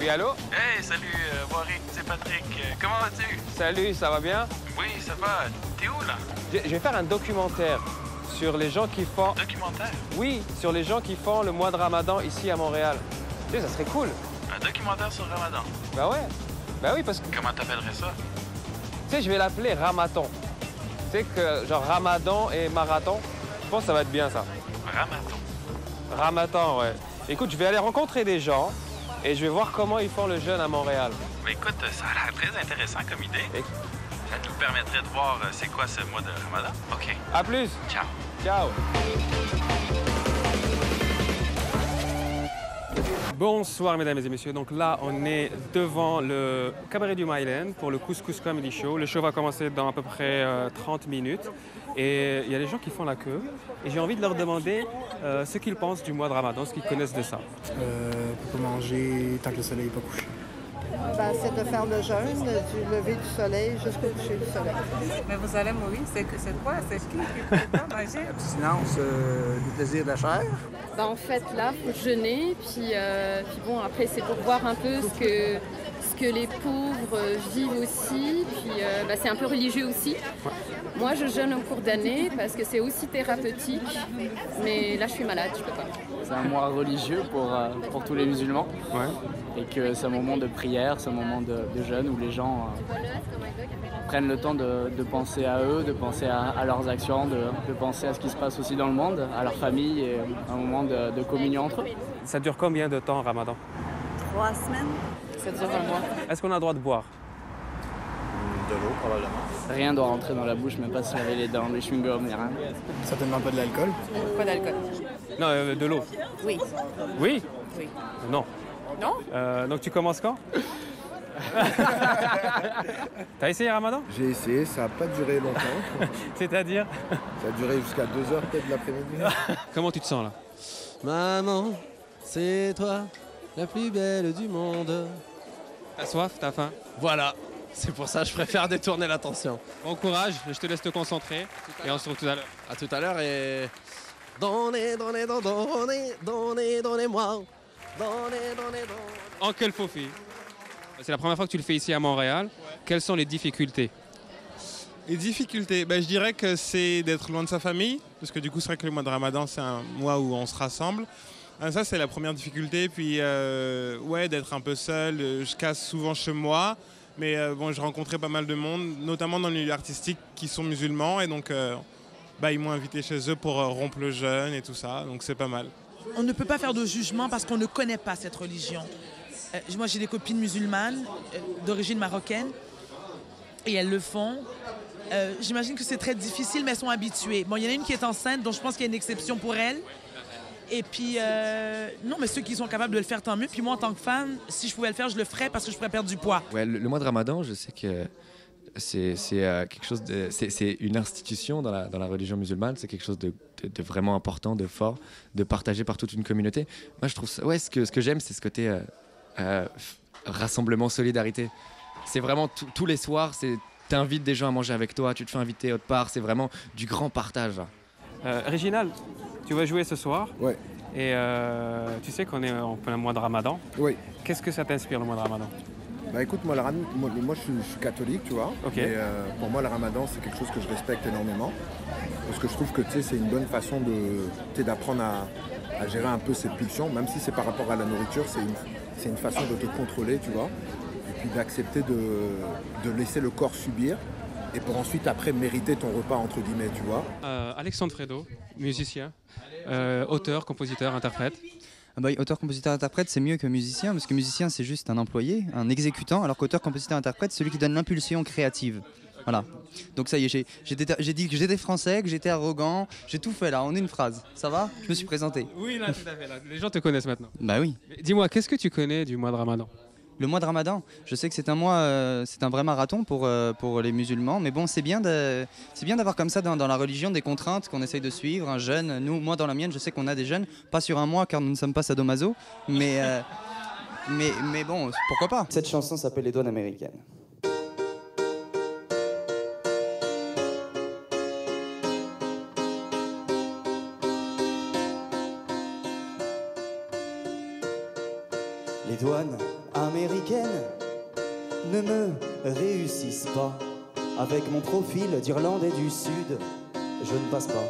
Oui, allô? Hey, salut, Warwick, c'est Patrick. Comment vas-tu? Salut, ça va bien? Oui, ça va. T'es où, là? Je vais faire un documentaire sur les gens qui font... Documentaire? Oui, sur les gens qui font le mois de Ramadan ici à Montréal. Tu sais, ça serait cool. Un documentaire sur Ramadan? Bah ouais. Bah oui, parce que... Comment t'appellerais ça? Tu sais, je vais l'appeler Ramadan. Tu sais que genre Ramadan et marathon, je pense que ça va être bien ça. Ramadan. Ramadan, ouais. Écoute, je vais aller rencontrer des gens et je vais voir comment ils font le jeûne à Montréal. Mais écoute, ça a l'air très intéressant comme idée. Et... Ça nous permettrait de voir c'est quoi ce mois de Ramadan. OK. À plus. Ciao. Ciao. Bonsoir mesdames et messieurs, donc là on est devant le cabaret du Myland pour le Couscous Comedy Show. Le show va commencer dans à peu près 30 minutes et il y a des gens qui font la queue et j'ai envie de leur demander ce qu'ils pensent du mois de Ramadan, ce qu'ils connaissent de ça. On peut manger tant que le soleil n'est pas couché. Ben, c'est de faire le jeûne du lever du soleil jusqu'au coucher du soleil. Mais vous allez mourir, c'est quoi? C'est qui peut pas manger? Abstinence du plaisir de la chair. Ben, en fait, là, il faut jeûner, puis bon, après, c'est pour voir un peu ce que les pauvres vivent aussi, puis ben, c'est un peu religieux aussi. Moi, je jeûne au cours d'année parce que c'est aussi thérapeutique, mais là, je suis malade, je peux pas. C'est un mois religieux pour tous les musulmans. Ouais. Et que c'est un moment de prière, c'est un moment de jeûne où les gens prennent le temps de penser à eux, de penser à leurs actions, de penser à ce qui se passe aussi dans le monde, à leur famille et un moment de communion entre eux. Ça dure combien de temps Ramadan? 3 semaines. Ça dure un mois. Est-ce qu'on a le droit de boire? De l'eau, probablement. Rien ne doit rentrer dans la bouche, même pas se laver les dents, les chewing-gums, ni rien. Certainement pas de l'alcool. Pas d'alcool. Non, de l'eau. Oui. Oui? Oui. Non. Non? Donc tu commences quand? T'as essayé Ramadan? J'ai essayé, ça n'a pas duré longtemps. C'est-à-dire? Ça a duré jusqu'à 2h peut-être de l'après-midi. Comment tu te sens là? Maman, c'est toi, la plus belle du monde. T'as soif? T'as faim? Voilà, c'est pour ça que je préfère détourner l'attention. Bon courage, je te laisse te concentrer et on se retrouve tout à l'heure. À tout à l'heure et... Donnez-moi. Donnez. Uncle Fofi. C'est la première fois que tu le fais ici à Montréal. Quelles sont les difficultés? Les difficultés, je dirais que c'est d'être loin de sa famille, parce que du coup c'est vrai que le mois de Ramadan c'est un mois où on se rassemble. Ça c'est la première difficulté, puis d'être un peu seul, je casse souvent chez moi, mais je rencontrais pas mal de monde, notamment dans le milieu artistique qui sont musulmans, et donc ils m'ont invité chez eux pour rompre le jeûne et tout ça, donc c'est pas mal. On ne peut pas faire de jugement parce qu'on ne connaît pas cette religion. Moi, j'ai des copines musulmanes d'origine marocaine et elles le font. J'imagine que c'est très difficile, mais elles sont habituées. Bon, il y en a une qui est enceinte, donc je pense qu'il y a une exception pour elle. Et puis, non, mais ceux qui sont capables de le faire, tant mieux. Puis moi, en tant que femme, si je pouvais le faire, je le ferais parce que je pourrais perdre du poids. Ouais, le mois de Ramadan, je sais que c'est quelque chose de... C'est une institution dans la religion musulmane, c'est quelque chose de vraiment important, de fort, de partagé par toute une communauté. Moi, je trouve ça... Ouais, ce que j'aime, c'est ce côté rassemblement, solidarité. C'est vraiment tous les soirs, t'invites des gens à manger avec toi, tu te fais inviter autre part, c'est vraiment du grand partage. Réginal, tu vas jouer ce soir. Ouais. Et tu sais qu'on est en plein mois de Ramadan. Oui. Qu'est-ce que ça t'inspire le mois de Ramadan? Écoute, moi je suis catholique, tu vois. Ok. Et pour moi le Ramadan c'est quelque chose que je respecte énormément. Parce que je trouve que c'est une bonne façon d'apprendre à gérer un peu ses pulsions, même si c'est par rapport à la nourriture, c'est une façon de te contrôler, tu vois. Et puis d'accepter de laisser le corps subir. Et pour ensuite, après, mériter ton repas, entre guillemets, tu vois. Alexandre Fredo, musicien, auteur, compositeur, interprète. Auteur, compositeur, interprète, c'est mieux que musicien, parce que musicien, c'est juste un employé, un exécutant, alors qu'auteur, compositeur, interprète, c'est celui qui donne l'impulsion créative. Voilà. Donc ça y est, j'ai dit que j'étais français, que j'étais arrogant, j'ai tout fait là, en une phrase. Ça va? Je me suis présenté. Oui, là, tout à fait. Là. Les gens te connaissent maintenant. Bah oui. Dis-moi, qu'est-ce que tu connais du mois de Ramadan? Le mois de Ramadan, je sais que c'est un mois, c'est un vrai marathon pour les musulmans, mais bon, c'est bien d'avoir comme ça dans la religion des contraintes qu'on essaye de suivre, un jeûne. Moi dans la mienne, je sais qu'on a des jeûnes, pas sur un mois car nous ne sommes pas sadomaso, mais bon, pourquoi pas. Cette chanson s'appelle Les Douanes américaines. Les douanes américaines ne me réussissent pas. Avec mon profil d'Irlande et du Sud, je ne passe pas.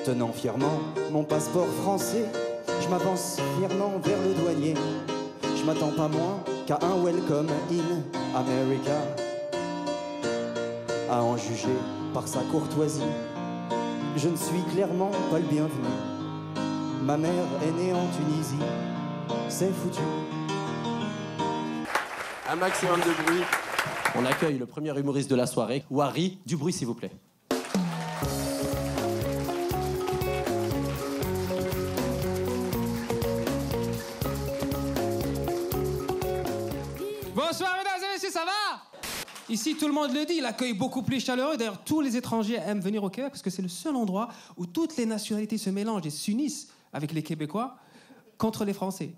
Tenant fièrement mon passeport français, je m'avance fièrement vers le douanier. Je m'attends pas moins qu'à un welcome in America. À en juger par sa courtoisie, je ne suis clairement pas le bienvenu. Ma mère est née en Tunisie, c'est foutu. Un maximum de bruit. On accueille le premier humoriste de la soirée, Wari. Du bruit, s'il vous plaît. Bonsoir mesdames et messieurs, ça va? Ici, tout le monde le dit, l'accueil est beaucoup plus chaleureux. D'ailleurs, tous les étrangers aiment venir au Québec parce que c'est le seul endroit où toutes les nationalités se mélangent et s'unissent avec les Québécois contre les Français.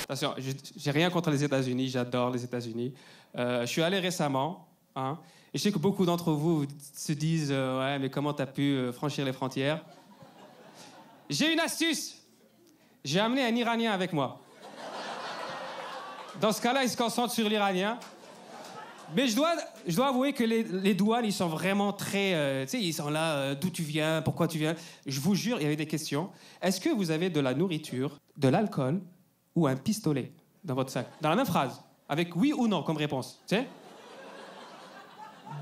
Attention, j'ai rien contre les États-Unis, j'adore les États-Unis. Je suis allé récemment, hein, et je sais que beaucoup d'entre vous se disent ouais, mais comment t'as pu franchir les frontières? J'ai une astuce. J'ai amené un Iranien avec moi. Dans ce cas-là, il se concentre sur l'Iranien. Mais je dois avouer que les douanes, ils sont vraiment très... tu sais, ils sont là, d'où tu viens, pourquoi tu viens. Je vous jure, il y avait des questions. Est-ce que vous avez de la nourriture, de l'alcool ou un pistolet dans votre sac? Dans la même phrase, avec oui ou non comme réponse. Tu sais?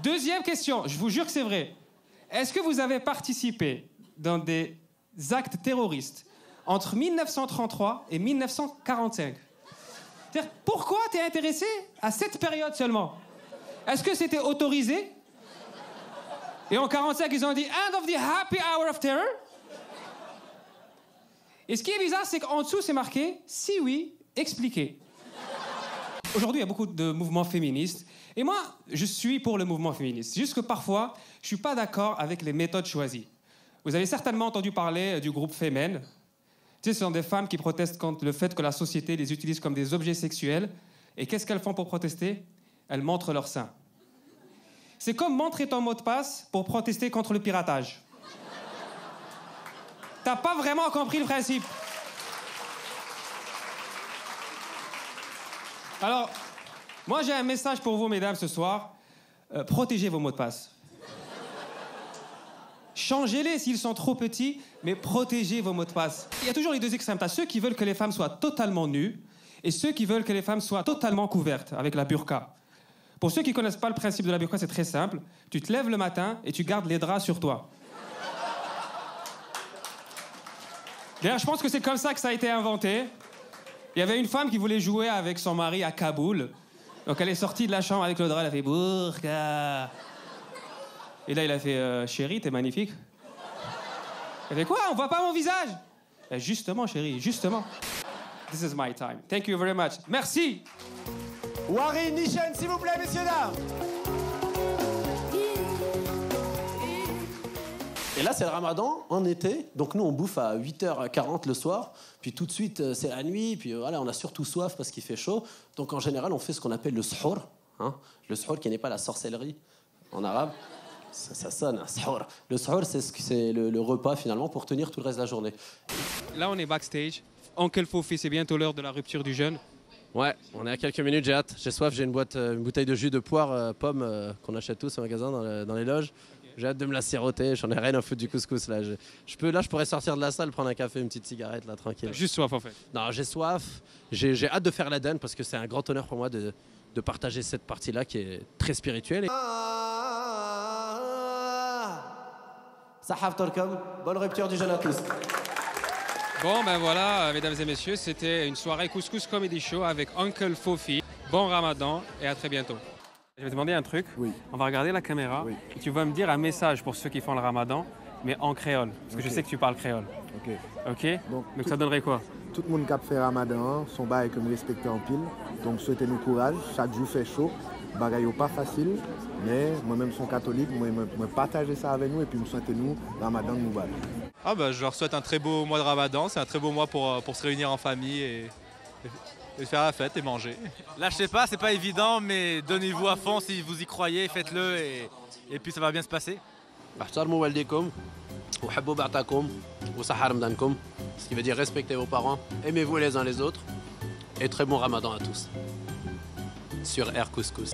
Deuxième question, je vous jure que c'est vrai. Est-ce que vous avez participé dans des actes terroristes entre 1933 et 1945? C'est-à-dire, pourquoi t'es intéressé à cette période seulement? Est-ce que c'était autorisé? Et en 45, ils ont dit « End of the happy hour of terror ». Et ce qui est bizarre, c'est qu'en dessous, c'est marqué « Si oui, expliquez ». Aujourd'hui, il y a beaucoup de mouvements féministes. Et moi, je suis pour le mouvement féministe. Juste que parfois, je suis pas d'accord avec les méthodes choisies. Vous avez certainement entendu parler du groupe Femen. Tu sais, ce sont des femmes qui protestent contre le fait que la société les utilise comme des objets sexuels. Et qu'est-ce qu'elles font pour protester? Elles montrent leur sein. C'est comme montrer ton mot de passe pour protester contre le piratage. T'as pas vraiment compris le principe. Alors, moi j'ai un message pour vous, mesdames, ce soir. Protégez vos mots de passe. Changez-les s'ils sont trop petits, mais protégez vos mots de passe. Il y a toujours les deux extrêmes. T'as ceux qui veulent que les femmes soient totalement nues et ceux qui veulent que les femmes soient totalement couvertes avec la burqa. Pour ceux qui ne connaissent pas le principe de la burqa, c'est très simple. Tu te lèves le matin et tu gardes les draps sur toi. D'ailleurs, je pense que c'est comme ça que ça a été inventé. Il y avait une femme qui voulait jouer avec son mari à Kaboul. Donc elle est sortie de la chambre avec le drap, elle a fait « burqa ». Et là, il a fait chérie, t'es magnifique. Elle fait quoi? On voit pas mon visage? Justement, chérie, justement. This is my time. Thank you very much. Merci. Wari Nishan, s'il vous plaît, messieurs, dames. Et là, c'est le ramadan, en été. Donc nous, on bouffe à 8h40 le soir. Puis tout de suite, c'est la nuit. Puis voilà, on a surtout soif parce qu'il fait chaud. Donc en général, on fait ce qu'on appelle le suhour. Hein? Le suhour qui n'est pas la sorcellerie en arabe. Ça sonne, un suhour. Le suhour, c'est le repas, finalement, pour tenir tout le reste de la journée. Là, on est backstage. Oncle Fofi, c'est bientôt l'heure de la rupture du jeûne. Ouais, on est à quelques minutes, j'ai hâte. J'ai soif, j'ai une bouteille de jus de poire, pomme, qu'on achète tous au magasin dans les loges. J'ai hâte de me la siroter, j'en ai rien à foutre du couscous. Là, je pourrais sortir de la salle, prendre un café, une petite cigarette, là, tranquille. Juste soif, en fait. Non, j'ai soif. J'ai hâte de faire l'Aden parce que c'est un grand honneur pour moi de partager cette partie-là qui est très spirituelle. Sahaf Torkom, bonne rupture du jeûne à tous. Bon, ben voilà, mesdames et messieurs, c'était une soirée Couscous Comedy Show avec Oncle Fofi. Bon ramadan et à très bientôt. Je vais te demander un truc. Oui. On va regarder la caméra et tu vas me dire un message pour ceux qui font le ramadan, mais en créole. Parce que je sais que tu parles créole. Ok. Ok? Donc ça donnerait quoi? Tout le monde qui a fait ramadan, son bail que nous respectons en pile. Donc souhaitez-nous courage, chaque jour fait chaud. Bagaille pas facile, mais moi-même suis catholique, moi partager ça avec nous et puis me souhaitez-nous ramadan Moubarak. Ah bah, je leur souhaite un très beau mois de ramadan, c'est un très beau mois pour se réunir en famille et faire la fête et manger. Lâchez pas, c'est pas évident, mais donnez-vous à fond si vous y croyez, faites-le et puis ça va bien se passer. ce qui veut dire respectez vos parents, aimez-vous les uns les autres, et très bon ramadan à tous. Sur Air Couscous.